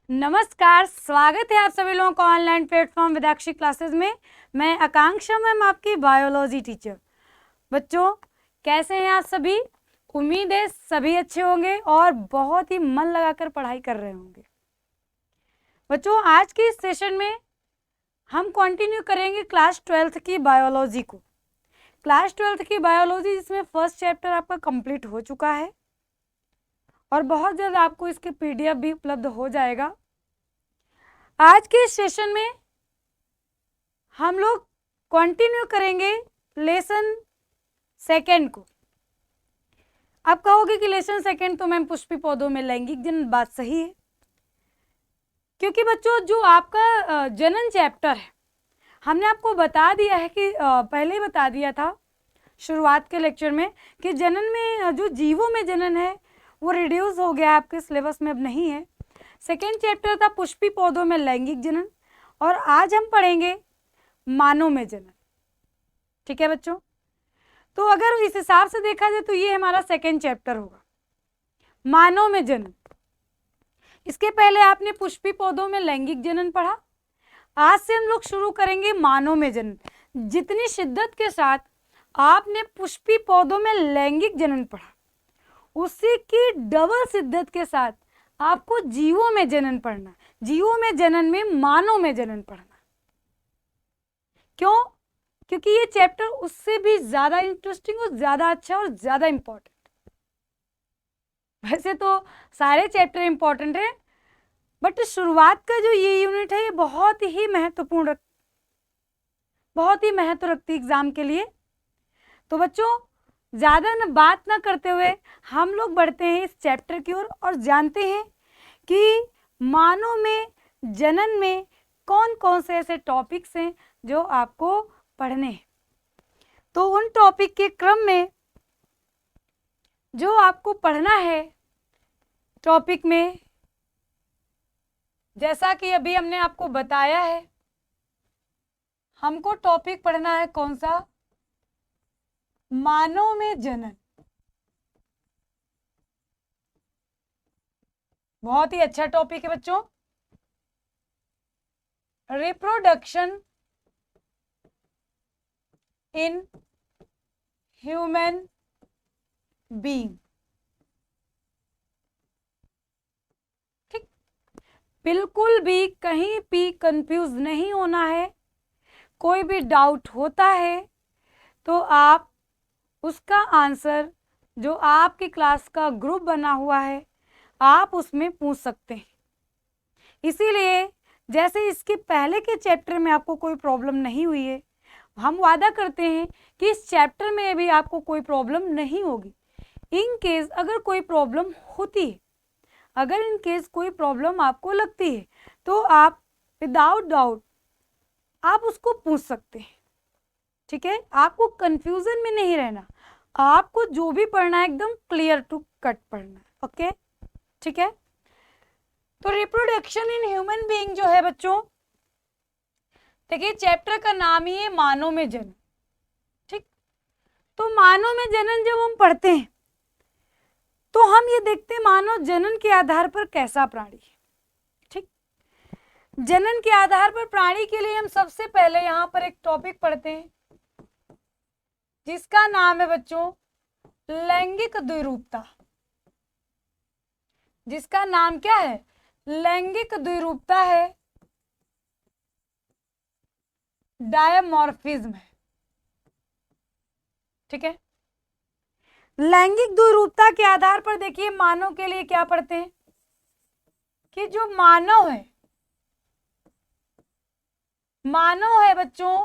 नमस्कार, स्वागत है आप सभी लोगों का ऑनलाइन प्लेटफॉर्म विदाक्षी क्लासेस में। मैं आकांक्षा मैम, आपकी बायोलॉजी टीचर। बच्चों, कैसे हैं आप सभी? उम्मीद है सभी अच्छे होंगे और बहुत ही मन लगाकर पढ़ाई कर रहे होंगे। बच्चों, आज के इस सेशन में हम कंटिन्यू करेंगे क्लास 12th की बायोलॉजी को। क्लास 12th की बायोलॉजी जिसमें फर्स्ट चैप्टर आपका कंप्लीट हो चुका है और बहुत जल्द आपको इसके PDF भी उपलब्ध हो जाएगा। आज के सेशन में हम लोग कंटिन्यू करेंगे लेसन सेकेंड को। आप कहोगे कि लेसन सेकेंड तो मैम पुष्पी पौधों में लैंगिक जनन, बात सही है, क्योंकि बच्चों जो आपका जनन चैप्टर है हमने आपको बता दिया है कि पहले ही बता दिया था शुरुआत के लेक्चर में कि जनन में जो जीवों में जनन है वो रिड्यूस हो गया है, आपके सिलेबस में अब नहीं है। सेकेंड चैप्टर था पुष्पी पौधों में लैंगिक जनन और आज हम पढ़ेंगे मानव में जनन। ठीक है बच्चों, तो अगर इस हिसाब से देखा जाए तो ये हमारा सेकेंड चैप्टर होगा, मानव में जनन। इसके पहले आपने पुष्पी पौधों में लैंगिक जनन पढ़ा। आज से हम लोग शुरू करेंगे मानव में जनन। जितनी शिद्दत के साथ आपने पुष्पी पौधों में लैंगिक जनन पढ़ा, उसी की डबल शिद्दत के साथ आपको जीवों में जनन पढ़ना। जीवों में जनन में मानव में जनन पढ़ना। क्यों? क्योंकि ये चैप्टर उससे भी ज्यादा इंटरेस्टिंग और ज्यादा अच्छा और ज्यादा इंपॉर्टेंट। वैसे तो सारे चैप्टर इंपॉर्टेंट है, बट शुरुआत का जो ये यूनिट है ये बहुत ही महत्वपूर्ण, बहुत ही महत्व रखती है एग्जाम के लिए। तो बच्चों, ज्यादा न बात ना करते हुए हम लोग बढ़ते हैं इस चैप्टर की ओर और जानते हैं कि मानव में जनन में कौन कौन से ऐसे टॉपिक्स हैं जो आपको पढ़ने हैं। तो उन टॉपिक के क्रम में जो आपको पढ़ना है टॉपिक में, जैसा कि अभी हमने आपको बताया है, हमको टॉपिक पढ़ना है कौन सा? मानव में जनन। बहुत ही अच्छा टॉपिक है बच्चों। Reproduction in human being. ठीक, बिल्कुल भी कहीं भी कंफ्यूज नहीं होना है। कोई भी डाउट होता है तो आप उसका आंसर जो आपकी क्लास का ग्रुप बना हुआ है आप उसमें पूछ सकते हैं। इसीलिए जैसे इसके पहले के चैप्टर में आपको कोई प्रॉब्लम नहीं हुई है, हम वादा करते हैं कि इस चैप्टर में भी आपको कोई प्रॉब्लम नहीं होगी। इन केस अगर कोई प्रॉब्लम होती है, अगर इन केस कोई प्रॉब्लम आपको लगती है तो आप विदाउट डाउट आप उसको पूछ सकते हैं। ठीक है, आपको कंफ्यूजन में नहीं रहना, आपको जो भी पढ़ना है एकदम क्लियर टू कट पढ़ना है। ओके, ठीक है। तो रिप्रोडक्शन इन ह्यूमन बीइंग जो है बच्चों, देखिए चैप्टर का नाम ही है मानव में जनन। ठीक, तो मानव में जनन जब हम पढ़ते हैं तो हम ये देखते हैं मानव जनन के आधार पर कैसा प्राणी है। ठीक, जनन के आधार पर प्राणी के लिए हम सबसे पहले यहाँ पर एक टॉपिक पढ़ते हैं जिसका नाम है बच्चों लैंगिक द्विरूपता। जिसका नाम क्या है? लैंगिक द्विरूपता है, डायमॉर्फिज्म है। ठीक है, लैंगिक द्विरूपता के आधार पर देखिए मानव के लिए क्या पढ़ते हैं कि जो मानव है, मानव है बच्चों,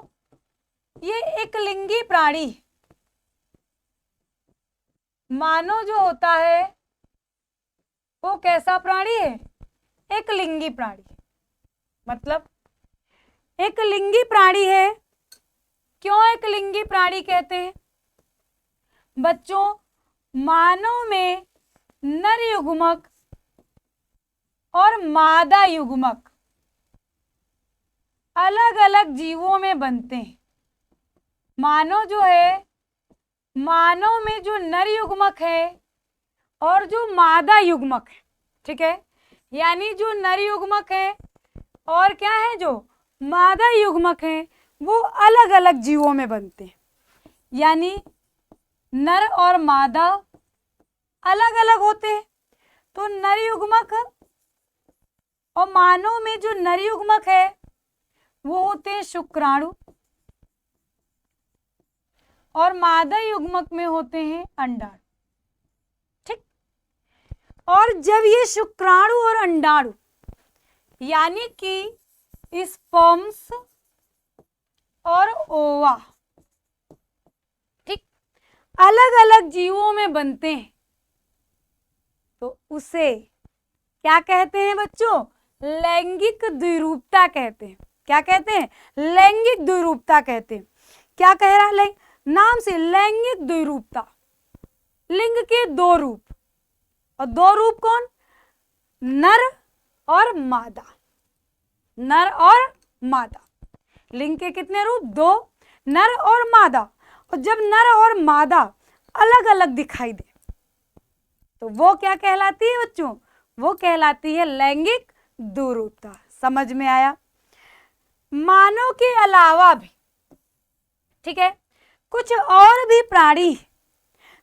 ये एक लिंगी प्राणी। मानव जो होता है वो कैसा प्राणी है? एक लिंगी प्राणी। मतलब एक लिंगी प्राणी है। क्यों एक लिंगी प्राणी कहते हैं? बच्चों, मानव में नर युग्मक और मादा युग्मक अलग अलग जीवों में बनते हैं। मानव जो है, मानव में जो नर युग्मक है और जो मादा युग्मक है, ठीक है, यानी जो नर युग्मक है और क्या है जो मादा युग्मक है वो अलग अलग जीवों में बनते हैं। यानी नर और मादा अलग अलग होते हैं। तो नर युग्मक और मानव में जो नर युग्मक है वो होते हैं शुक्राणु और मादा युग्मक में होते हैं अंडाणु। ठीक। और जब ये शुक्राणु और अंडाणु यानी कि स्पर्म्स और ओवा ठीक अलग अलग जीवों में बनते हैं तो उसे क्या कहते हैं बच्चों? लैंगिक द्विरूपता कहते हैं। क्या कहते हैं? लैंगिक द्विरूपता कहते हैं। क्या कह रहा है नाम से? लैंगिक द्विरूपता। लिंग के दो रूप, और दो रूप कौन? नर और मादा। नर और मादा। लिंग के कितने रूप? दो, नर और मादा। और जब नर और मादा अलग अलग दिखाई दे तो वो क्या कहलाती है बच्चों? वो कहलाती है लैंगिक द्विरूपता। समझ में आया? मानव के अलावा भी ठीक है कुछ और भी प्राणी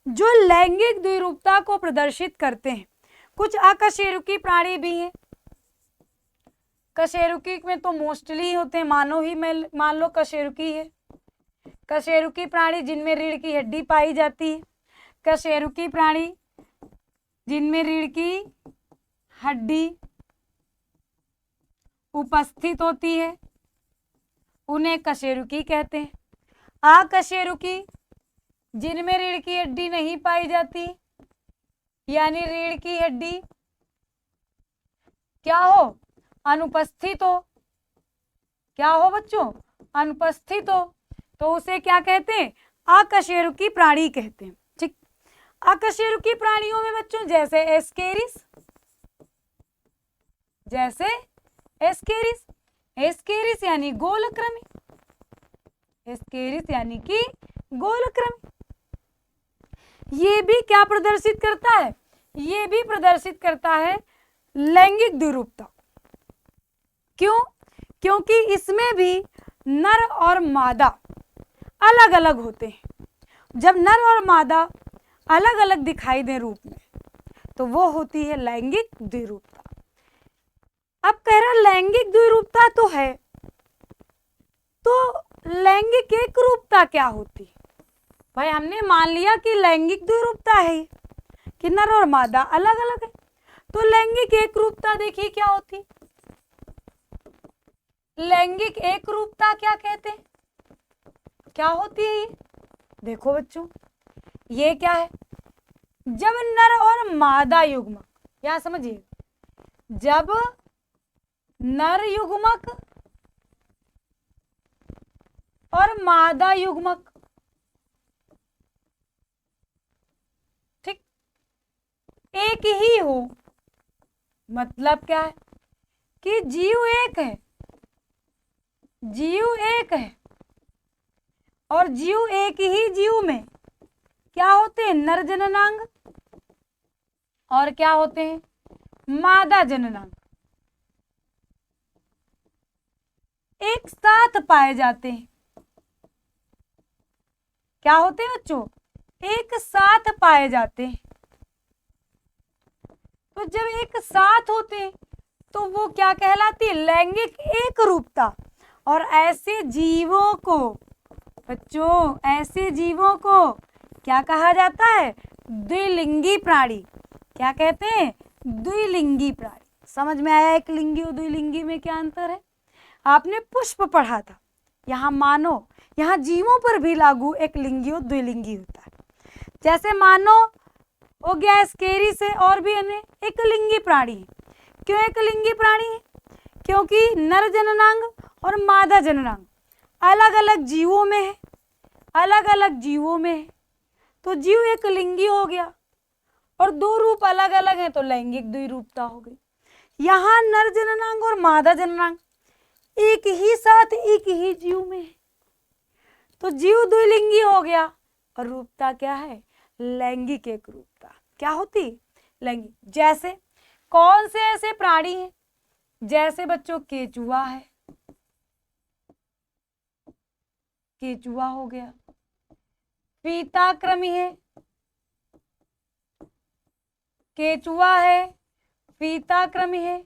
जो लैंगिक द्विरूपता को प्रदर्शित करते हैं। कुछ अकशेरुकी प्राणी भी हैं। कशेरुकी में तो मोस्टली होते हैं, मानव ही में मान लो कशेरुकी है। कशेरुकी प्राणी जिनमें रीढ़ की हड्डी पाई जाती है। कशेरुकी प्राणी जिनमें रीढ़ की हड्डी उपस्थित होती है उन्हें कशेरुकी कहते हैं। अकशेरुकी जिनमें रीढ़ की हड्डी नहीं पाई जाती यानी रीढ़ की हड्डी क्या हो? अनुपस्थित हो। क्या हो बच्चों? अनुपस्थित हो तो उसे क्या कहते हैं? अकशेरुकी प्राणी कहते हैं। ठीक। अकशेरुकी प्राणियों में बच्चों जैसे एस्केरिस, जैसे एस्केरिस, एस्केरिस यानी गोलक्रमी, एस्केरिस यानी कि गोलक्रमी। ये भी क्या प्रदर्शित करता है? ये भी प्रदर्शित करता है लैंगिक द्विरूपता। क्यों? क्योंकि इसमें भी नर और मादा अलग अलग होते हैं। जब नर और मादा अलग अलग दिखाई दे रूप में तो वो होती है लैंगिक द्विरूपता। अब कह रहा लैंगिक द्विरूपता तो है, तो लैंगिक एक रूपता क्या होती है? भाई हमने मान लिया कि लैंगिक द्विरूपता है कि नर और मादा अलग अलग है, तो लैंगिक एक रूपता देखिए क्या होती? लैंगिक एक रूपता क्या कहते हैं? क्या होती है ये? देखो बच्चों ये क्या है? जब नर और मादा युग्मक, यहां समझिए, जब नर युग्मक और मादा युग्मक ठीक एक ही हो, मतलब क्या है कि जीव एक है, जीव एक है और जीव एक ही जीव में क्या होते हैं? नर जननांग और क्या होते हैं? मादा जननांग एक साथ पाए जाते हैं। क्या होते हैं बच्चों? एक साथ पाए जाते हैं। तो जब एक साथ होते हैं तो वो क्या कहलाती है? लैंगिक एक रूपता। और ऐसे जीवों को बच्चों, ऐसे जीवों को क्या कहा जाता है? द्विलिंगी प्राणी। क्या कहते हैं? द्विलिंगी प्राणी। समझ में आया एक लिंगी और द्विलिंगी में क्या अंतर है? आपने पुष्प पढ़ा था। यहाँ मानो, यहाँ जीवों पर भी लागू एक लिंगी और द्विलिंगी होता है। जैसे मानो हो गया स्केरी से और भी अन्य एक लिंगी प्राणी है। क्यों एक लिंगी प्राणी है? क्योंकि नर जननांग और मादा जननांग अलग अलग जीवों में है, अलग अलग जीवों में है, तो जीव एक लिंगी हो गया और दो रूप अलग अलग हैं तो लैंगिक द्विरूपता हो गई। यहाँ नर जननांग और मादा जननांग एक ही साथ एक ही जीव में है तो जीव द्विलिंगी हो गया और रूपता क्या है? लैंगिक एक रूपता। क्या होती? लैंगिक। जैसे कौन से ऐसे प्राणी हैं, जैसे बच्चों केचुआ है, केचुआ हो गया, फीताकृमि है, केचुआ है, फीताकृमि है,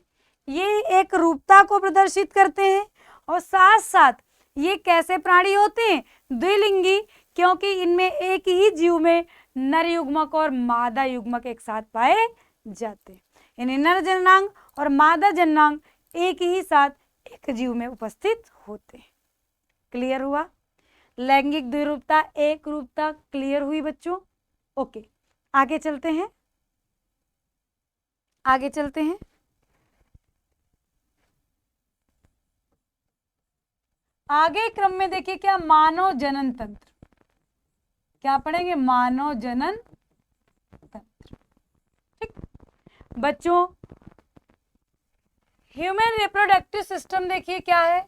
ये एक रूपता को प्रदर्शित करते हैं और साथ साथ ये कैसे प्राणी होते हैं, द्विलिंगी, क्योंकि इनमें एक ही जीव में नर युग्मक और मादा युग्मक एक साथ पाए जाते हैं। यानी नर जननांग और मादा जननांग एक ही साथ एक जीव में उपस्थित होते हैं। क्लियर हुआ? लैंगिक द्विरूपता, एक रूपता क्लियर हुई बच्चों? ओके, आगे चलते हैं, आगे चलते हैं। आगे क्रम में देखिए क्या, मानव जनन तंत्र, क्या पढ़ेंगे, मानव जनन तंत्र। ठीक बच्चों, ह्यूमन रिप्रोडक्टिव सिस्टम देखिए क्या है,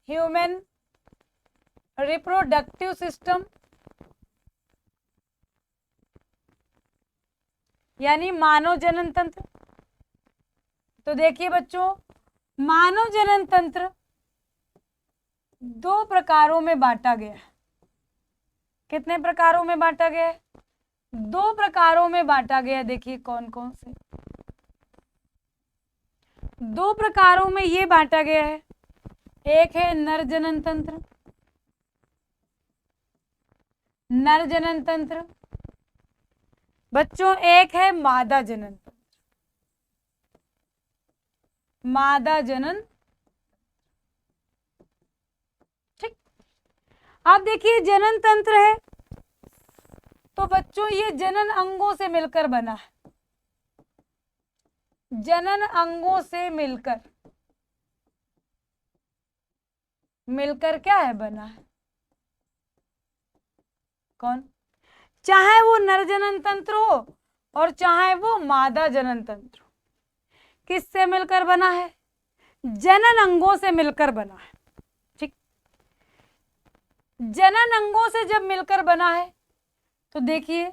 ह्यूमन रिप्रोडक्टिव सिस्टम यानी मानव जनन तंत्र। तो देखिए बच्चों, मानव जनन तंत्र दो प्रकारों में बांटा गया है। कितने प्रकारों में बांटा गया है? दो प्रकारों में बांटा गया है। देखिए कौन कौन से दो प्रकारों में ये बांटा गया है। एक है नर जनन तंत्र, नर जनन तंत्र बच्चों, एक है मादा जनन तंत्र, मादा जनन। ठीक, अब देखिए जनन तंत्र है तो बच्चों ये जनन अंगों से मिलकर बना है, जनन अंगों से मिलकर क्या है, बना है। कौन? चाहे वो नर जनन तंत्र हो और चाहे वो मादा जनन तंत्र हो, किससे मिलकर बना है? जनन अंगों से मिलकर बना है। ठीक, जनन अंगों से जब मिलकर बना है तो देखिए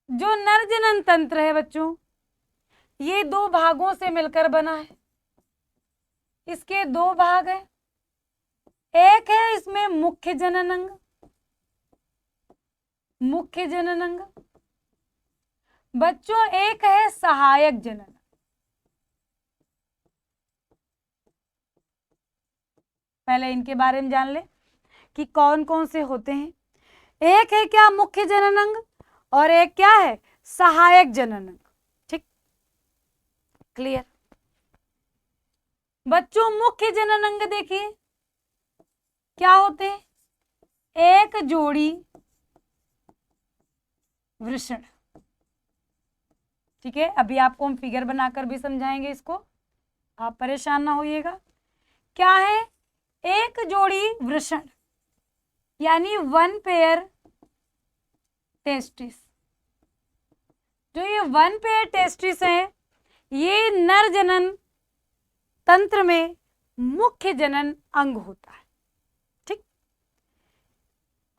जो नर जनन तंत्र है बच्चों, ये दो भागों से मिलकर बना है। इसके दो भाग हैं, एक है इसमें मुख्य जनन अंग, मुख्य जनन अंग बच्चों, एक है सहायक जनन। पहले इनके बारे में जान ले कि कौन कौन से होते हैं। एक है क्या, मुख्य जनन अंग, और एक क्या है, सहायक जनन अंग। ठीक, क्लियर बच्चों? मुख्य जनन अंग देखिए क्या होते हैं, एक जोड़ी वृषण। ठीक है, अभी आपको हम फिगर बनाकर भी समझाएंगे इसको, आप परेशान ना होइएगा। क्या है, एक जोड़ी वृषण यानी वन पेयर टेस्टिस। जो ये वन पेयर टेस्टिस है, ये नर जनन तंत्र में मुख्य जनन अंग होता है। ठीक,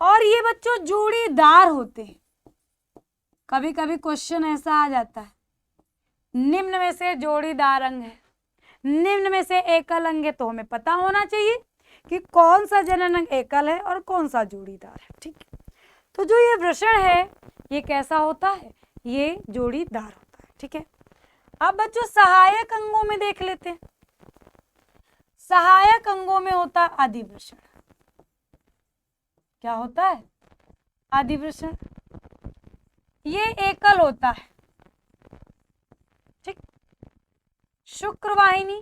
और ये बच्चों जोड़ीदार होते हैं। कभी कभी क्वेश्चन ऐसा आ जाता है, निम्न में से जोड़ीदार अंग है, निम्न में से एकल अंग है, तो हमें पता होना चाहिए कि कौन सा जनन अंग एकल है और कौन सा जोड़ीदार है। ठीक, तो जो ये वृषण है ये कैसा होता है, ये जोड़ीदार होता है। ठीक है, अब बच्चों सहायक अंगों में देख लेते हैं। सहायक अंगों में होता है आदिवृषण। क्या होता है, आदिवृषण। ये एकल होता है। ठीक, शुक्रवाहिनी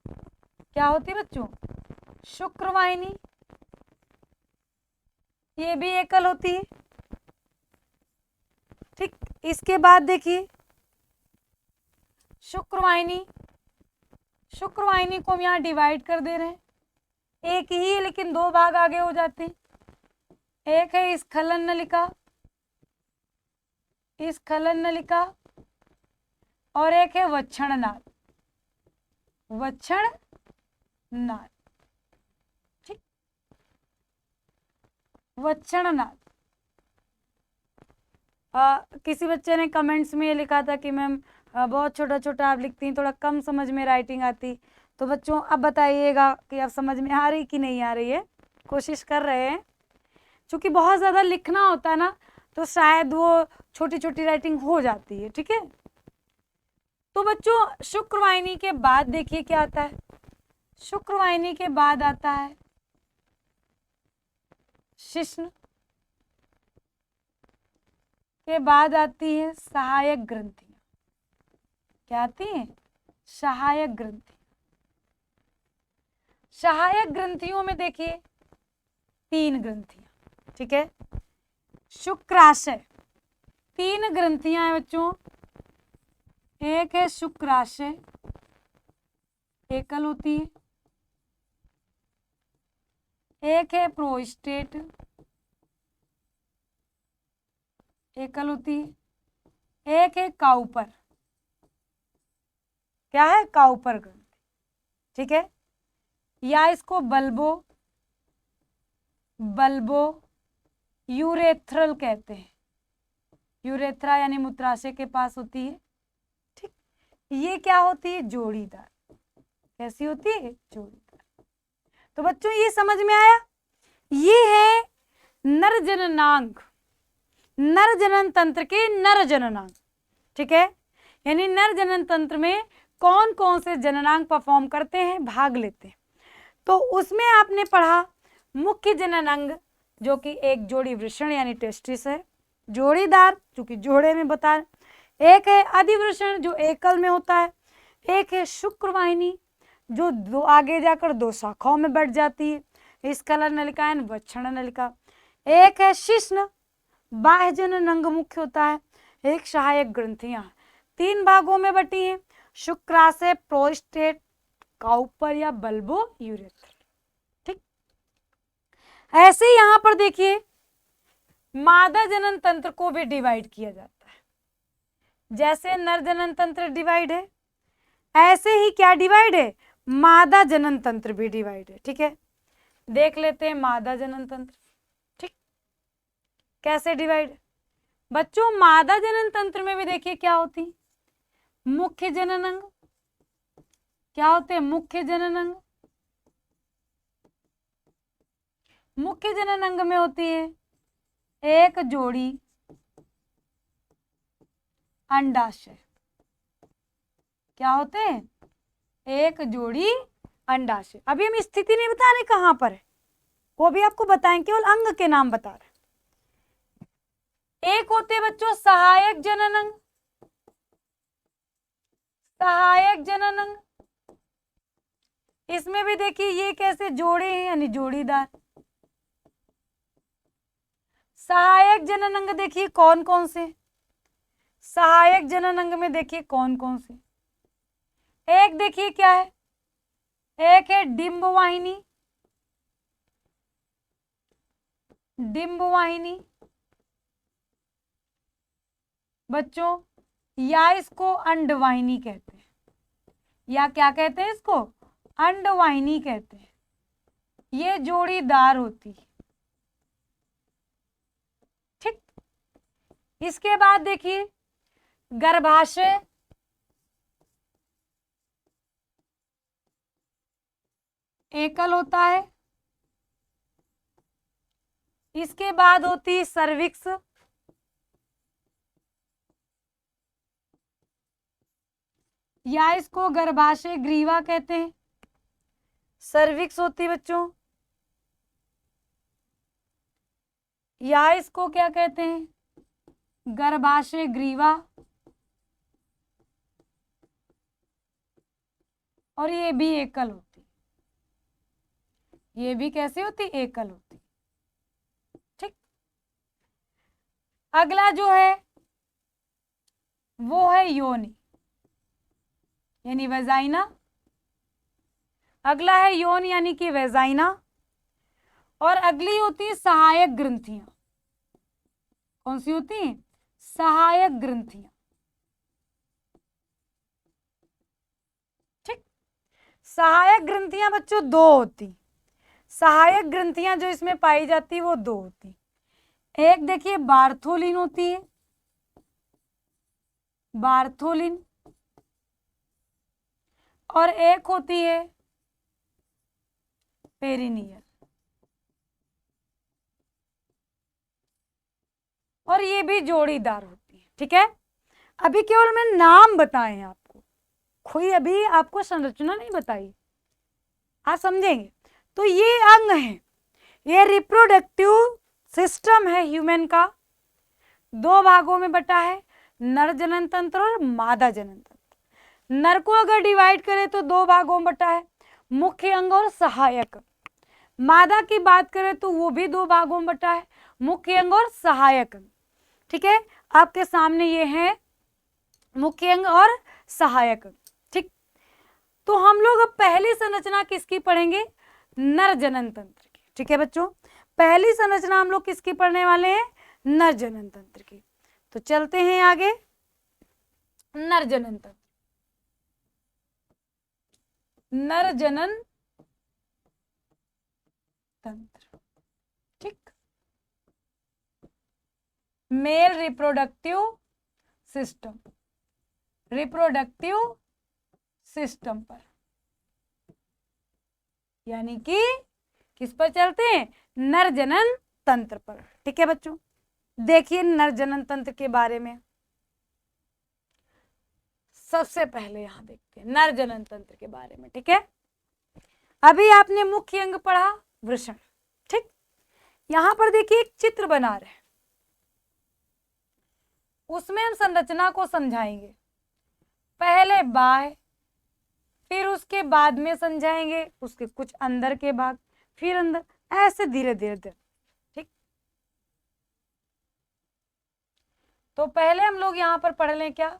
क्या होती है बच्चों, शुक्रवाहिनी, ये भी एकल होती है। ठीक, इसके बाद देखिए शुक्रवाहिनी, शुक्रवाहिनी को हम यहाँ डिवाइड कर दे रहे हैं, एक ही है लेकिन दो भाग आगे हो जाते हैं। एक है स्खलन नलिका, स्खलन नलिका, और एक है वक्षण नाल, वक्षण नाल। ठीक, वक्षण नाल। किसी बच्चे ने कमेंट्स में ये लिखा था कि मैम बहुत छोटा छोटा आप लिखती हैं, थोड़ा कम समझ में राइटिंग आती। तो बच्चों अब बताइएगा कि अब समझ में आ रही कि नहीं आ रही है, कोशिश कर रहे हैं। क्योंकि बहुत ज़्यादा लिखना होता है ना, तो शायद वो छोटी छोटी राइटिंग हो जाती है। ठीक है, तो बच्चों शुक्रवाहिनी के बाद देखिए क्या आता है। शुक्रवाहिनी के बाद आता है शिश्न, के बाद आती है सहायक ग्रंथियां। क्या आती हैं? सहायक ग्रंथि। सहायक ग्रंथियों में देखिए 3 ग्रंथियां। ठीक है, शुक्राशय 3 ग्रंथियां हैं बच्चों। एक है शुक्राशय, एकल होती है। एक है प्रोस्टेट, एकल होती है। एक है काउपर। क्या है? काउपर ग्रंथि। ठीक है, या इसको बल्बो यूरेथ्रल कहते हैं। यूरेथ्रा यानी मूत्राशय के पास होती है। ठीक, ये क्या होती है? जोड़ीदार। कैसी होती है? जोड़ीदार। तो बच्चों ये समझ में आया, ये है नर जननांग, नर जनन तंत्र के नर जननांग। ठीक है, यानी नर जनन तंत्र में कौन कौन से जननांग परफॉर्म करते हैं, भाग लेते हैं। तो उसमें आपने पढ़ा मुख्य जननांग, जो कि एक जोड़ी वृषण यानी टेस्टिस है, जोड़ीदार चूंकि जोड़े में बता। एक है अधिवृषण जो एकल में होता है। एक है शुक्रवाहिनी जो दो आगे जाकर 2 शाखाओं में बढ़ जाती है, स्कलन नलिका एंड वक्षण नलिका। एक है शिश्न, बाह्य जननांग मुख्य होता है। एक सहायक ग्रंथियां 3 भागों में बटी हैं, शुक्राशय, प्रोस्टेट, काउपर या बल्बो यूरेथ्रल। ठीक, ऐसे यहां पर देखिए मादा जनन तंत्र को भी डिवाइड किया जाता है। जैसे नर जनन तंत्र डिवाइड है, ऐसे ही क्या डिवाइड है? मादा जनन तंत्र भी डिवाइड है। ठीक है, देख लेते हैं मादा जनन तंत्र। ठीक, कैसे डिवाइड? बच्चों मादा जनन तंत्र में भी देखिए क्या होती, मुख्य जननांग। क्या होते हैं? मुख्य जननांग। मुख्य जननांग में होती है एक जोड़ी अंडाशय। क्या होते हैं? एक जोड़ी अंडाशय। अभी हम स्थिति नहीं बता रहे कहां पर है, वो भी आपको बताएं, केवल अंग के नाम बता रहे। एक होते हैं बच्चों सहायक जननांग। सहायक जननांग, इसमें भी देखिए ये कैसे जोड़े हैं यानी जोड़ीदार। सहायक जननांग देखिए कौन कौन से, सहायक जननांग में देखिए कौन कौन से। एक देखिए क्या है, एक है डिंब वाहिनी। डिंब वाहिनी बच्चों, या इसको अंडवाहिनी कहते हैं, या क्या कहते हैं इसको? अंडवाहिनी कहते हैं। ये जोड़ीदार होती है। ठीक, इसके बाद देखिए गर्भाशय। एकल होता है। इसके बाद होती है सर्विक्स। या इसको गर्भाशय ग्रीवा कहते हैं। सर्विक्स होती है बच्चों, या इसको क्या कहते हैं? गर्भाशय ग्रीवा। और ये भी एकल होती, ये भी कैसी होती? एकल होती। ठीक, अगला जो है वो है योनि यानी वेजाइना। अगला है योन यानी कि वेजाइना। और अगली होती है सहायक ग्रंथियां। कौन सी होती हैं? सहायक ग्रंथियां। ठीक, सहायक ग्रंथियां बच्चों 2 होती। सहायक ग्रंथियां जो इसमें पाई जाती वो 2 होती। एक देखिए बार्थोलिन होती है, बार्थोलिन, और एक होती है पेरिनियल, और ये भी जोड़ीदार होती है। ठीक है, अभी केवल मैं नाम बताए हैं आपको, कोई अभी आपको संरचना नहीं बताई, आप समझेंगे। तो ये अंग है, ये रिप्रोडक्टिव सिस्टम है ह्यूमन का, दो भागों में बटा है, नर जनन तंत्र और मादा जनन तंत्र। नर को अगर डिवाइड करें तो दो भागों में बटा है, मुख्य अंग और सहायक। मादा की बात करें तो वो भी दो भागों में बटा है, मुख्य अंग और सहायक अंग। ठीक है, आपके सामने ये है मुख्य अंग और सहायक अंग। ठीक, तो हम लोग अब पहली संरचना किसकी पढ़ेंगे? नर जनन तंत्र की। ठीक है बच्चों, पहली संरचना हम लोग किसकी पढ़ने वाले हैं? नर जनन तंत्र की। तो चलते हैं आगे, नर जनन तंत्र। नर जनन तंत्र, ठीक, male reproductive system, reproductive system पर, यानी कि किस पर चलते हैं? नर जनन तंत्र पर। ठीक है बच्चों, देखिए नर जनन तंत्र के बारे में सबसे पहले यहां देखते हैं नर जनन तंत्र के बारे में। ठीक है, अभी आपने मुख्य अंग पढ़ा वृषण। ठीक, यहां पर देखिए एक चित्र बना रहे हैं, उसमें हम संरचना को समझाएंगे, पहले बाह्य, फिर उसके बाद में समझाएंगे उसके कुछ अंदर के भाग, फिर अंदर, ऐसे धीरे धीरे धीरे। ठीक, तो पहले हम लोग यहां पर पढ़ लें क्या?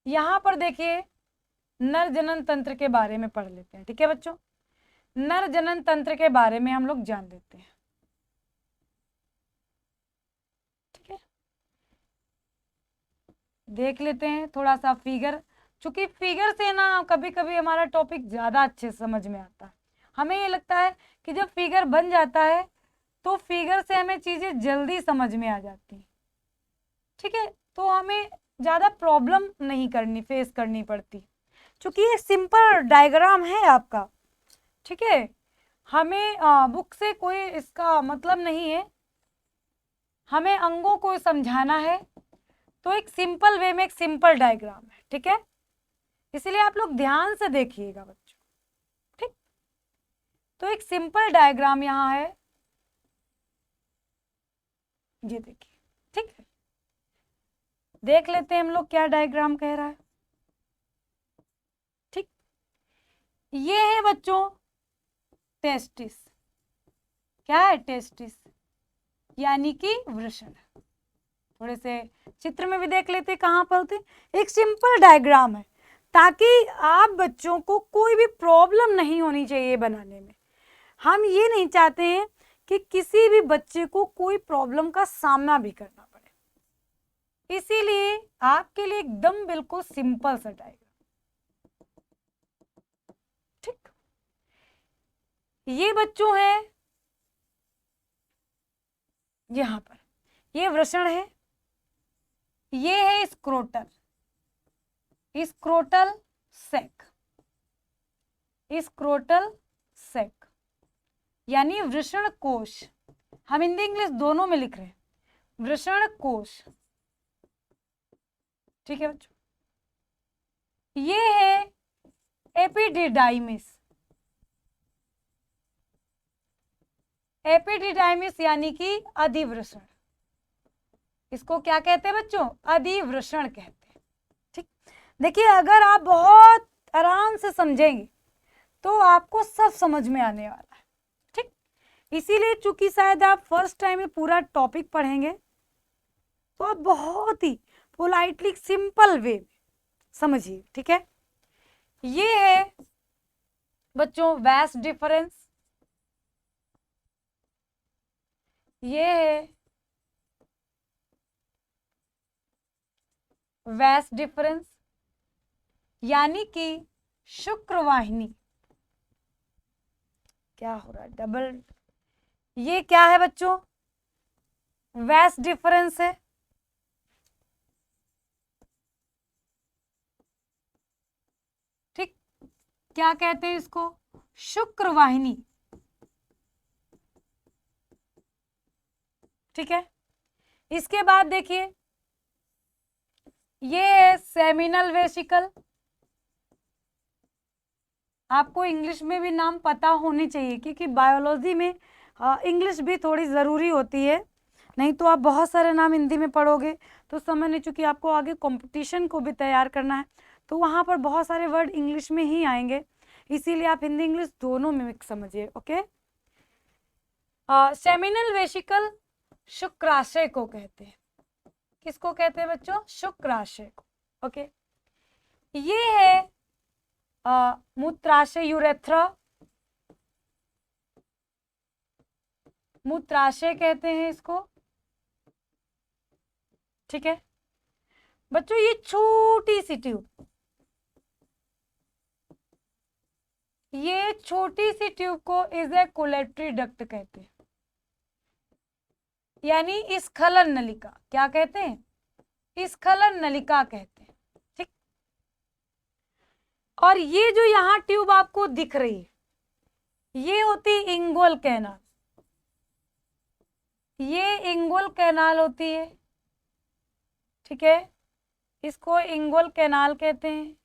यहां पर देखिए नर जनन तंत्र के बारे में पढ़ लेते हैं। ठीक है बच्चों, नर जनन तंत्र के बारे में हम लोग जान लेते हैं। ठीक है, देख लेते हैं थोड़ा सा फिगर, चूंकि फिगर से ना कभी कभी हमारा टॉपिक ज्यादा अच्छे समझ में आता है। हमें ये लगता है कि जब फिगर बन जाता है तो फिगर से हमें चीजें जल्दी समझ में आ जाती हैं। ठीक है, तो हमें ज्यादा प्रॉब्लम नहीं फेस करनी पड़ती, क्योंकि ये सिंपल डायग्राम है आपका। ठीक है, हमें बुक से कोई इसका मतलब नहीं है, हमें अंगों को समझाना है, तो एक सिंपल वे में एक सिंपल डायग्राम है। ठीक है, इसलिए आप लोग ध्यान से देखिएगा बच्चों। ठीक, तो एक सिंपल डायग्राम यहाँ है, ये देखिए। ठीक है, देख लेते हैं हम लोग क्या डायग्राम कह रहा है। ठीक, ये है बच्चों टेस्टिस। क्या है? टेस्टिस, यानी कि वृषण। थोड़े से चित्र में भी देख लेते कहां पर होते। एक सिंपल डायग्राम है, ताकि आप बच्चों को कोई भी प्रॉब्लम नहीं होनी चाहिए बनाने में। हम ये नहीं चाहते हैं कि किसी भी बच्चे को कोई प्रॉब्लम का सामना भी करना पड़े, इसीलिए आपके लिए एकदम बिल्कुल सिंपल सा डायग्राम। ठीक, ये बच्चों है, यहां पर ये वृषण है, ये है scrotal, scrotal sac, scrotal sac, यानी वृषण कोश। हम हिंदी इंग्लिश दोनों में लिख रहे हैं, वृषण कोश। ठीक है बच्चों, ये है एपिडिडाइमिस, एपिडिडाइमिस यानी कि अधिवृषण। इसको क्या कहते हैं बच्चों? अधिवृषण कहते हैं। ठीक, देखिए अगर आप बहुत आराम से समझेंगे तो आपको सब समझ में आने वाला है। ठीक, इसीलिए चूंकि शायद आप फर्स्ट टाइम में पूरा टॉपिक पढ़ेंगे, तो आप बहुत ही पोलाइटली सिंपल वे में समझिए। ठीक है, ये है बच्चों वैस डिफरेंस, ये है वैस डिफरेंस, यानी कि शुक्रवाहिनी। क्या हो रहा है? डबल, ये क्या है बच्चों? वैस डिफरेंस है, ठीक, क्या कहते हैं इसको, शुक्रवाहिनी, ठीक है। इसके बाद देखिए ये है सेमिनल वेसिकल, आपको इंग्लिश में भी नाम पता होनी चाहिए क्योंकि बायोलॉजी में इंग्लिश भी थोड़ी ज़रूरी होती है, नहीं तो आप बहुत सारे नाम हिंदी में पढ़ोगे तो समझ नहीं, चूँकि आपको आगे कंपटीशन को भी तैयार करना है तो वहाँ पर बहुत सारे वर्ड इंग्लिश में ही आएंगे, इसीलिए आप हिंदी इंग्लिश दोनों में मिक्स समझिए, ओके। सेमिनल वेसिकल शुक्राशय को कहते हैं, किसको कहते हैं बच्चों, शुक्राशय को, ओके। ये है मूत्राशय, यूरेथ्रा, मूत्राशय कहते हैं इसको, ठीक है बच्चों। ये छोटी सी ट्यूब, ये छोटी सी ट्यूब को इजैकुलेटरी डक्ट कहते हैं, यानी स्खलन नलिका, क्या कहते हैं, स्खलन नलिका कहते हैं, ठीक। और ये जो यहाँ ट्यूब आपको दिख रही है ये होती इंगुअल कैनाल, ये इंगुअल कैनाल होती है, ठीक है, इसको इंगुअल कैनाल कहते हैं,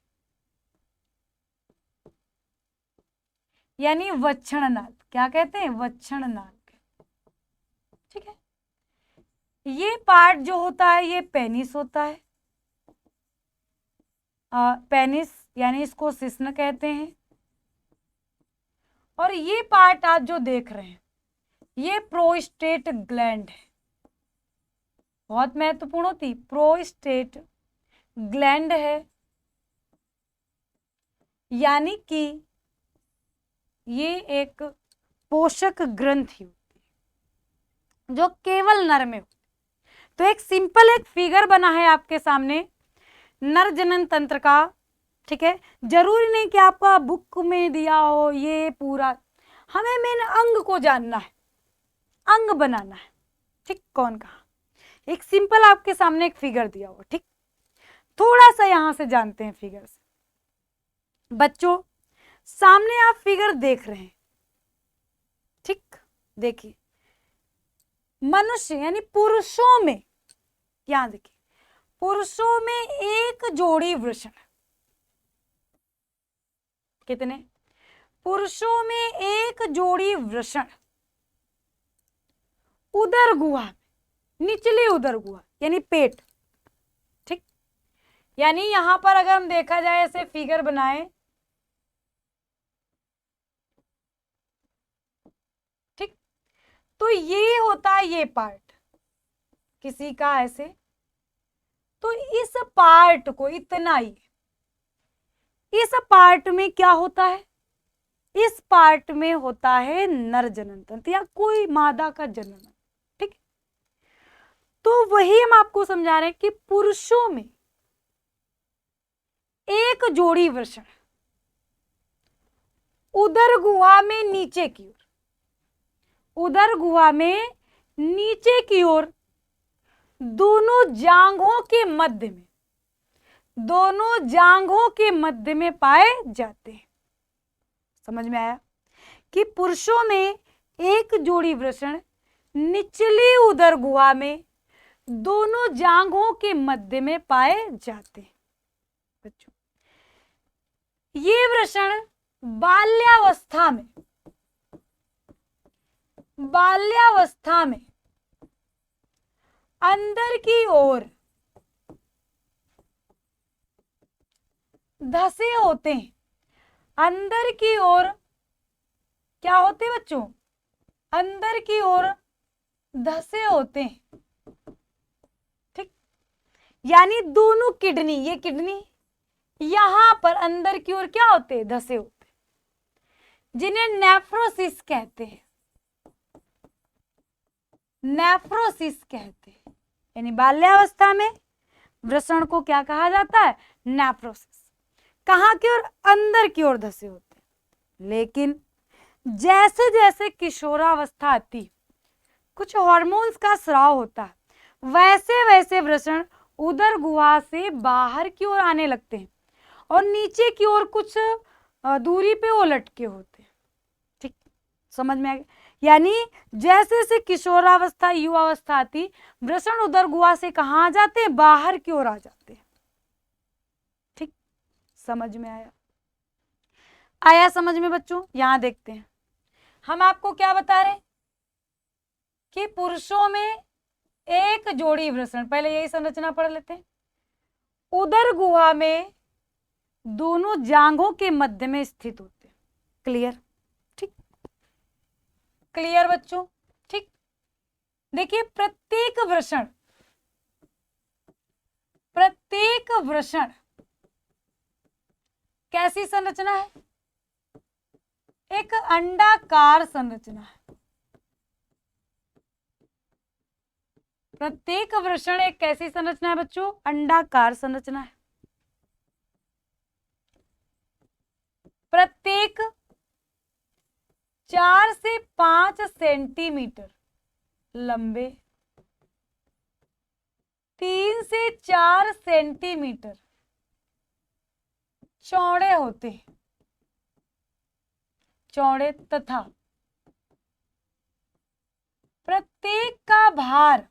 यानी वक्षण नाल, क्या कहते हैं, वक्षण नाल, ठीक है। ये पार्ट जो होता है ये पेनिस होता है, पेनिस यानी इसको शिश्न कहते हैं। और ये पार्ट आप जो देख रहे हैं ये प्रोस्टेट ग्लैंड है, बहुत महत्वपूर्ण होती, प्रोस्टेट ग्लैंड है, यानी कि ये एक पोषक ग्रंथि होती है जो केवल नर में होती। तो एक सिंपल एक फिगर बना है आपके सामने नर जनन तंत्र का, ठीक है। जरूरी नहीं कि आपका बुक में दिया हो ये पूरा, हमें मेन अंग को जानना है, अंग बनाना है, ठीक। कौन कहा, एक सिंपल आपके सामने एक फिगर दिया हुआ, ठीक। थोड़ा सा यहां से जानते हैं फिगर से। बच्चों सामने आप फिगर देख रहे हैं, ठीक, देखिए मनुष्य यानी पुरुषों में, यहां देखिए पुरुषों में एक जोड़ी वृषण, कितने, पुरुषों में एक जोड़ी वृषण उदर गुहा, निचली उदर गुहा यानी पेट, ठीक। यानी यहां पर अगर हम देखा जाए ऐसे फिगर बनाए, ठीक, तो ये होता है ये पार्ट किसी का ऐसे, तो इस पार्ट को इतना ही, इस पार्ट में क्या होता है, इस पार्ट में होता है नर जनन तंत्र या कोई मादा का जनन, ठीक। तो वही हम आपको समझा रहे हैं कि पुरुषों में एक जोड़ी वृषण उदर गुहा में नीचे की ओर, उदर गुहा में नीचे की ओर दोनों जांघों के मध्य में, दोनों जांघों के मध्य में पाए जाते हैं। समझ में आया कि पुरुषों में एक जोड़ी वृषण निचली उदर गुहा में दोनों जांघों के मध्य में पाए जाते हैं। बच्चों ये वृषण बाल्यावस्था में, बाल्यावस्था में अंदर की ओर धसे होते हैं, अंदर की ओर क्या होते हैं बच्चों, अंदर की ओर धसे होते हैं, ठीक। यानी दोनों किडनी, ये किडनी यहां पर अंदर की ओर क्या होते हैं, धसे होते हैं, जिन्हें नेफ्रोसिस कहते हैं, नेफ्रोसिस कहते हैं। यानी बाल्यावस्था में वृषण को क्या कहा जाता है, नेफ्रोसिस। कहां की ओर, अंदर की ओर धसे होते हैं। लेकिन जैसे जैसे किशोरावस्था आती, कुछ हार्मोन्स का स्राव होता है, वैसे वैसे वृषण उदर गुहा से बाहर की ओर आने लगते हैं और नीचे की ओर कुछ दूरी पे वो लटके होते हैं। ठीक, समझ में आ गया? यानी जैसे जैसे किशोरावस्था युवावस्था आती, वृषण उदर गुहा से कहाँ आ जाते हैं? बाहर की ओर आ जाते हैं। ठीक, समझ में आया? आया समझ में बच्चों? यहां देखते हैं, हम आपको क्या बता रहे हैं कि पुरुषों में एक जोड़ी वृषण, पहले यही संरचना पढ़ लेते हैं। उदर गुहा में दोनों जांघों के मध्य में स्थित होते हैं। क्लियर? ठीक, क्लियर बच्चों? ठीक, देखिए प्रत्येक वृषण कैसी संरचना है? एक अंडाकार संरचना है। प्रत्येक वृषण एक कैसी संरचना है बच्चों? अंडाकार संरचना है। प्रत्येक 4 से 5 सेंटीमीटर लंबे, 3 से 4 सेंटीमीटर चौड़े होते हैं, चौड़े, तथा प्रत्येक का भार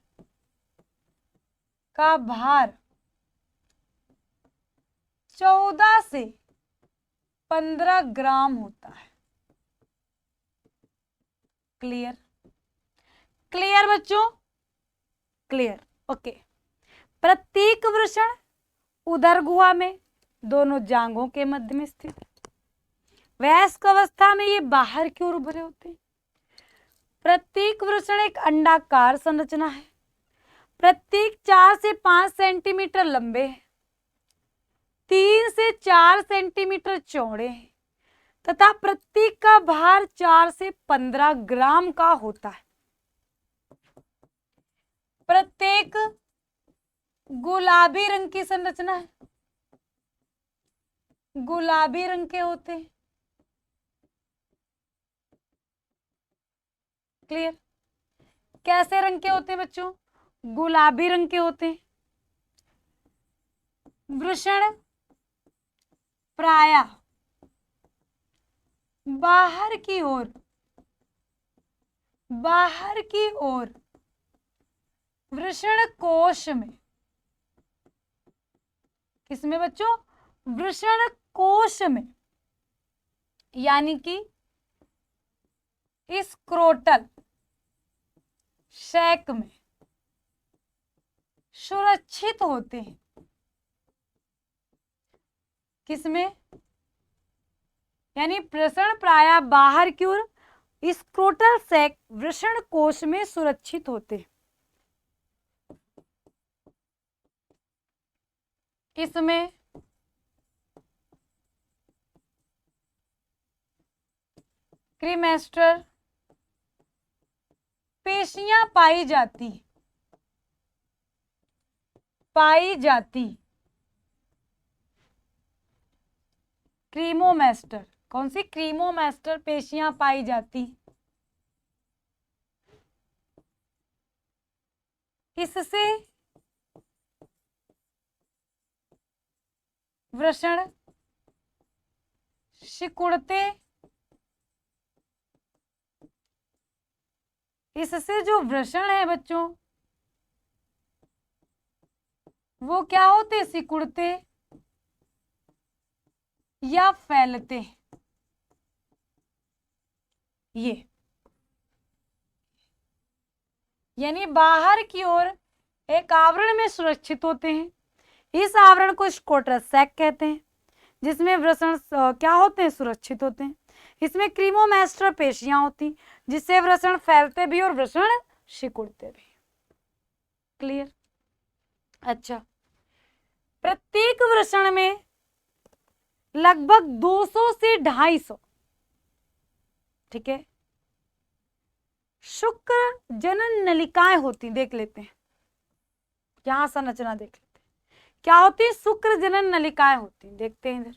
14 से 15 ग्राम होता है। क्लियर? क्लियर बच्चों? Clear, okay. प्रत्येक वृषण उदर गुहा में दोनों जांघों के मध्य में स्थित। वयस्क अवस्था में ये बाहर की ओर उभरे होते हैं। प्रत्येक वृषण एक अंडाकार संरचना है। प्रत्येक 4 से 5 सेंटीमीटर लंबे हैं, 3 से 4 सेंटीमीटर चौड़े हैं तथा प्रत्येक का भार 4 से 15 ग्राम का होता है। प्रत्येक गुलाबी रंग की संरचना है, गुलाबी रंग के होते हैं। क्लियर? कैसे रंग के होते हैं बच्चों? गुलाबी रंग के होते हैं। वृषण प्रायः बाहर की ओर वृषण कोश में, किसमें बच्चों? वृषण कोश में, यानी कि स्क्रोटल शैक में सुरक्षित होते हैं। किसमें? यानी वृषण प्रायः बाहर की ओर स्क्रोटल सैक वृषण कोश में सुरक्षित होते हैं। इसमें क्रीमेस्टर पेशियां पाई जाती। क्रीमोमेस्टर, कौन सी? क्रीमोमेस्टर पेशियां पाई जाती। इससे वृषण सिकुड़ते, इससे जो वृषण है बच्चों वो क्या होते? सिकुड़ते या फैलते। ये यानी बाहर की ओर एक आवरण में सुरक्षित होते हैं। इस आवरण को स्क्रोटल सैक कहते हैं, जिसमें वृषण क्या होते हैं? सुरक्षित होते हैं। इसमें क्रीमोमेस्टर पेशियां होती, जिससे वृषण फैलते भी और वृषण सिकुड़ते भी। क्लियर? अच्छा, प्रत्येक वृषण में लगभग 200 से 250, ठीक है, शुक्र जनन नलिकाएं होती। देख लेते हैं, यहां संरचना देख लेते हैं क्या होती है। शुक्र जनन नलिकाएं होती, देखते हैं इधर।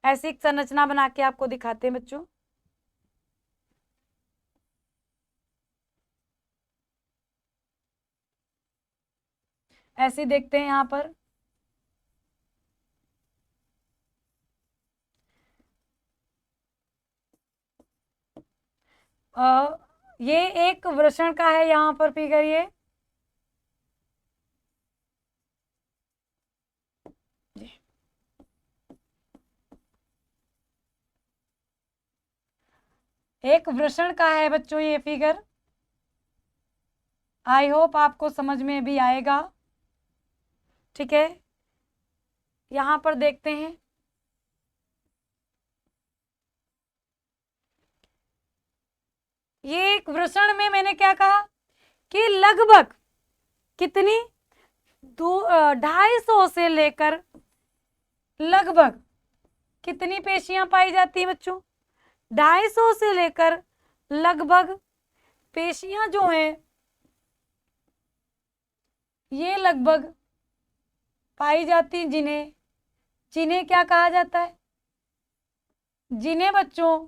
ऐसी एक संरचना बना के आपको दिखाते हैं बच्चों। ऐसे देखते हैं यहाँ पर। ये एक वृषण का है यहाँ पर फिगर, ये एक वृषण का है बच्चों ये फिगर। आई होप आपको समझ में भी आएगा। ठीक है, यहाँ पर देखते हैं। ये एक वृषण में मैंने क्या कहा कि लगभग कितनी 250 से लेकर लगभग कितनी पेशियां पाई जाती हैं बच्चों? 250 से लेकर लगभग पेशियां जो हैं ये लगभग पाई जाती, जिन्हें क्या कहा जाता है? जिन्हें बच्चों,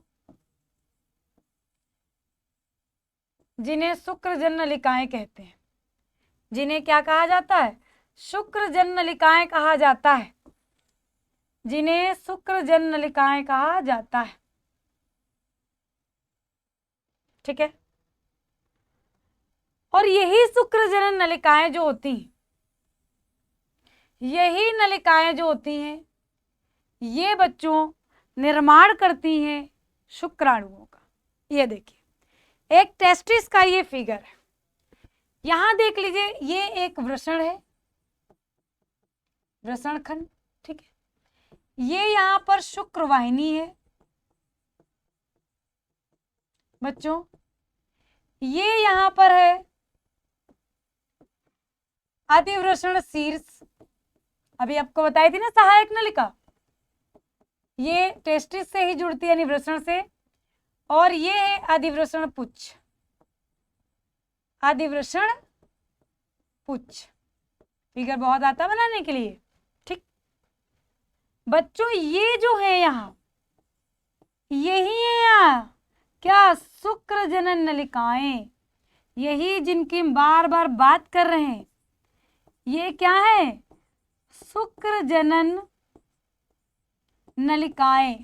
जिन्हें शुक्रजन नलिकाएं कहते हैं। जिन्हें क्या कहा जाता है? शुक्रजन नलिकाएं कहा जाता है। जिन्हें शुक्रजन नलिकाएं कहा जाता है। ठीक है, और यही शुक्रजनन नलिकाएं जो होती हैं, यही नलिकाएं जो होती हैं, ये बच्चों निर्माण करती हैं शुक्राणुओं का। ये देखिए, एक टेस्टिस का ये फिगर है। यहां देख लीजिए, ये एक वृषण है, वृषण खंड। ठीक है, ये यहां पर शुक्रवाहिनी है बच्चों। ये यहां पर है अधिवृषण शीर्ष, अभी आपको बताई थी ना सहायक नलिका, ये टेस्टिस से ही जुड़ती है, यानी वृषण से। और ये है अधिवृषण पुच्छ, अधिवृषण पुच्छ। फिगर बहुत आता बनाने के लिए। ठीक बच्चों, ये जो है यहाँ, यही है यहाँ क्या? शुक्रजनन नलिकाएं, यही जिनकी हम बार बार बात कर रहे हैं, ये क्या है? शुक्रजनन नलिकाएं।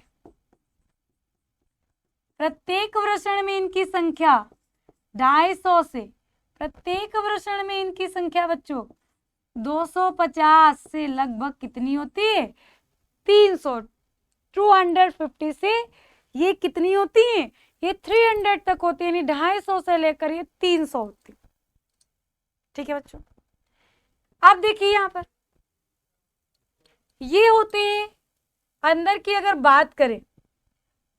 प्रत्येक वृषण में इनकी संख्या 250 से, प्रत्येक वृषण में इनकी संख्या बच्चों 250 से लगभग कितनी होती है? 300, 250 से ये कितनी होती है? ये 300 तक होती है, यानी 250 से लेकर ये 300 होती। ठीक है बच्चों, अब देखिए यहाँ पर ये होते हैं अंदर की। अगर बात करें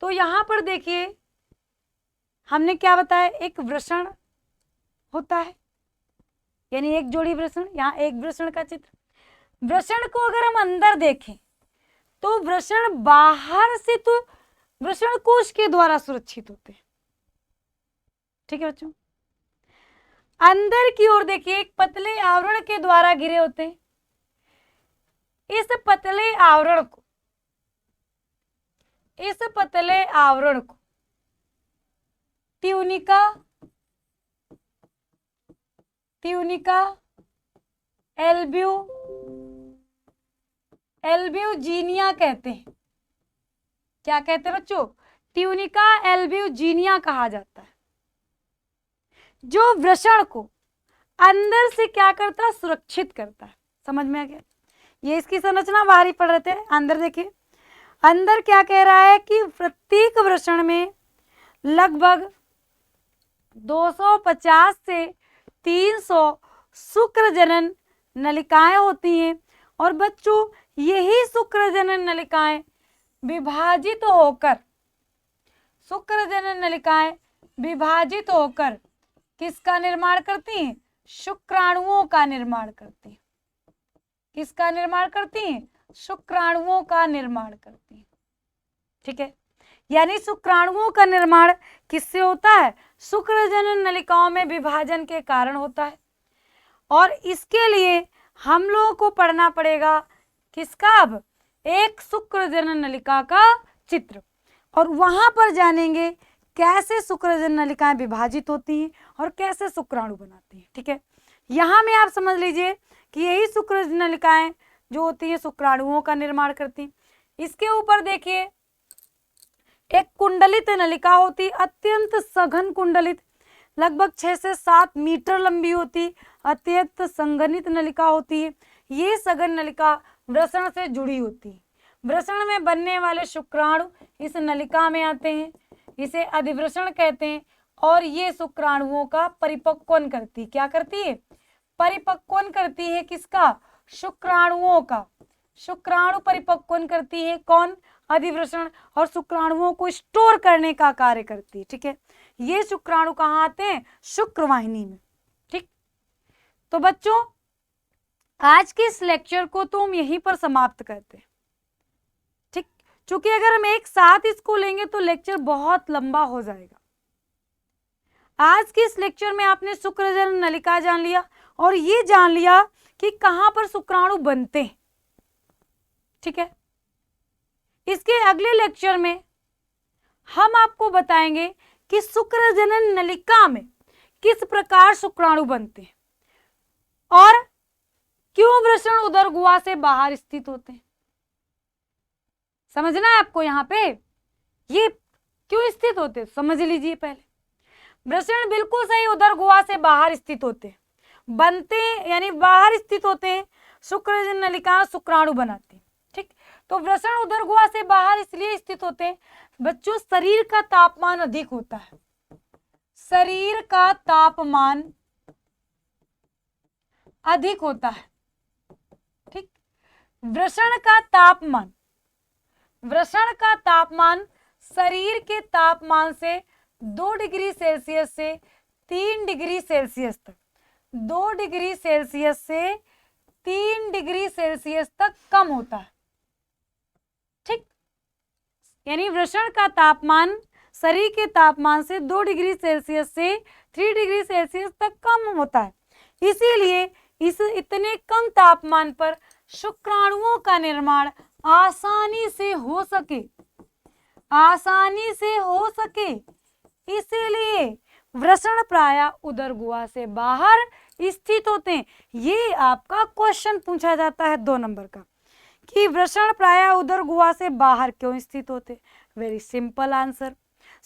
तो यहाँ पर देखिए, हमने क्या बताया? एक वृषण होता है, यानी एक जोड़ी वृषण। यहाँ एक वृषण का चित्र। वृषण को अगर हम अंदर देखें तो वृषण बाहर से तो वृषण कोश के द्वारा सुरक्षित होते हैं। ठीक है बच्चों, अंदर की ओर देखिए एक पतले आवरण के द्वारा घिरे होते हैं। इस पतले आवरण को, इस पतले आवरण को ट्यूनिका, ट्यूनिका एल्ब्यूजिनिया कहते हैं। क्या कहते हैं बच्चों? ट्यूनिका एल्ब्यूजिनिया कहा जाता है, जो वृषण को अंदर से क्या करता है? सुरक्षित करता है। समझ में आ गया? ये इसकी संरचना बाहर ही पढ़ रहे थे, अंदर देखिए। अंदर क्या कह रहा है कि प्रत्येक वृषण में लगभग 250 से 300 शुक्रजनन नलिकाएं होती हैं। और बच्चों, यही शुक्रजनन नलिकाएं विभाजित होकर, शुक्रजनन नलिकाएं विभाजित होकर किसका निर्माण करती हैं? शुक्राणुओं का निर्माण करती हैं। किसका निर्माण करती हैं? शुक्राणुओं का निर्माण करती हैं। ठीक है, यानी शुक्राणुओं का निर्माण किससे होता है? शुक्रजनन नलिकाओं में विभाजन के कारण होता है। और इसके लिए हम लोगों को पढ़ना पड़ेगा किसका? अब एक शुक्रजनन नलिका का चित्र, और वहां पर जानेंगे कैसे शुक्रजनन नलिकाएं विभाजित होती हैं और कैसे शुक्राणु बनाती हैं। ठीक है, यहाँ में आप समझ लीजिए कि यही शुक्र नलिकाएं जो होती हैं शुक्राणुओं का निर्माण करती हैं। इसके ऊपर देखिए एक कुंडलित नलिका होती, अत्यंत सघन कुंडलित, लगभग 6 से 7 मीटर लंबी होती, अत्यंत संघनित नलिका होती है। ये सघन नलिका वृषण से जुड़ी होती है। वृषण में बनने वाले शुक्राणु इस नलिका में आते हैं, इसे अधिवृषण कहते हैं। और ये शुक्राणुओं का परिपक्वन करती, क्या करती है? परिपक्वन करती है। किसका? शुक्राणुओं का। शुक्राणु परिपक्वन करती है कौन? अधिवृषण। और शुक्राणुओं को स्टोर करने का कार्य करती है। ठीक है, ये शुक्राणु कहाँ आते हैं? शुक्रवाहिनी में। ठीक, तो बच्चों आज के इस लेक्चर को तो हम यहीं पर समाप्त करते हैं। ठीक, क्योंकि अगर हम एक साथ इसको लेंगे तो लेक्चर बहुत लंबा हो जाएगा। आज के इस लेक्चर में आपने शुक्रजनन नलिका जान लिया और ये जान लिया कि कहां पर शुक्राणु बनते हैं। ठीक है, इसके अगले लेक्चर में हम आपको बताएंगे कि शुक्रजनन नलिका में किस प्रकार शुक्राणु बनते हैं और क्यों वृषण उदर गुहा से बाहर स्थित होते हैं। समझना है आपको, यहाँ पे ये क्यों स्थित होते हैं समझ लीजिए। पहले वृषण बिल्कुल सही उदर गुहा से बाहर स्थित होते हैं, बनते हैं यानी बाहर स्थित होते हैं। शुक्रजनन नलिका शुक्राणु बनाते हैं। ठीक, तो वृषण उदर गुहा से बाहर इसलिए स्थित होते हैं बच्चों, शरीर का तापमान अधिक होता है। शरीर का तापमान अधिक होता है। ठीक, वृषण का तापमान शरीर के तापमान से 2 डिग्री सेल्सियस से 3 डिग्री सेल्सियस तक, 2 डिग्री सेल्सियस से 3 डिग्री सेल्सियस तक कम होता है। ठीक, यानी वृषण का तापमान शरीर के तापमान से 2 डिग्री सेल्सियस से 3 डिग्री सेल्सियस तक कम होता है। इसीलिए इस इतने कम तापमान पर शुक्राणुओं का निर्माण आसानी से हो सके, इसीलिए वृषण प्रायः उदर गुहा से बाहर स्थित होते हैं। ये आपका क्वेश्चन पूछा जाता है 2 नंबर का कि वृषण प्रायः उदर गुहा से बाहर क्यों स्थित होते। वेरी सिंपल आंसर,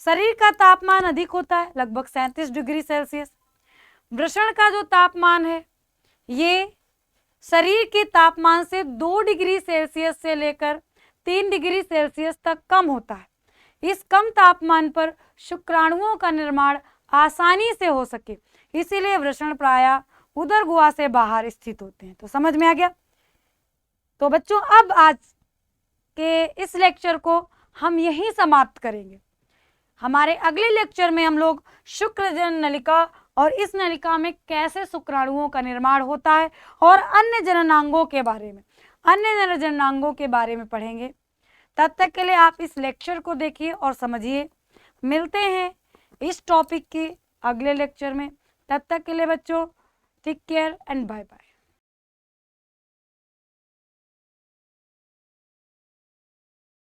शरीर का तापमान अधिक होता है, लगभग 37 डिग्री सेल्सियस। वृषण का जो तापमान है ये शरीर के तापमान से 2 डिग्री सेल्सियस से लेकर 3 डिग्री सेल्सियस तक कम होता है। इस कम तापमान पर शुक्राणुओं का निर्माण आसानी से हो सके, इसीलिए वृषण प्रायः उदर गुहा से बाहर स्थित होते हैं। तो समझ में आ गया। तो बच्चों अब आज के इस लेक्चर को हम यहीं समाप्त करेंगे। हमारे अगले लेक्चर में हम लोग शुक्रजनन नलिका और इस नलिका में कैसे शुक्राणुओं का निर्माण होता है और अन्य जननांगों के बारे में पढ़ेंगे। तब तक के लिए आप इस लेक्चर को देखिए और समझिए। मिलते हैं इस टॉपिक के अगले लेक्चर में। तब तक के लिए बच्चों take care and bye bye.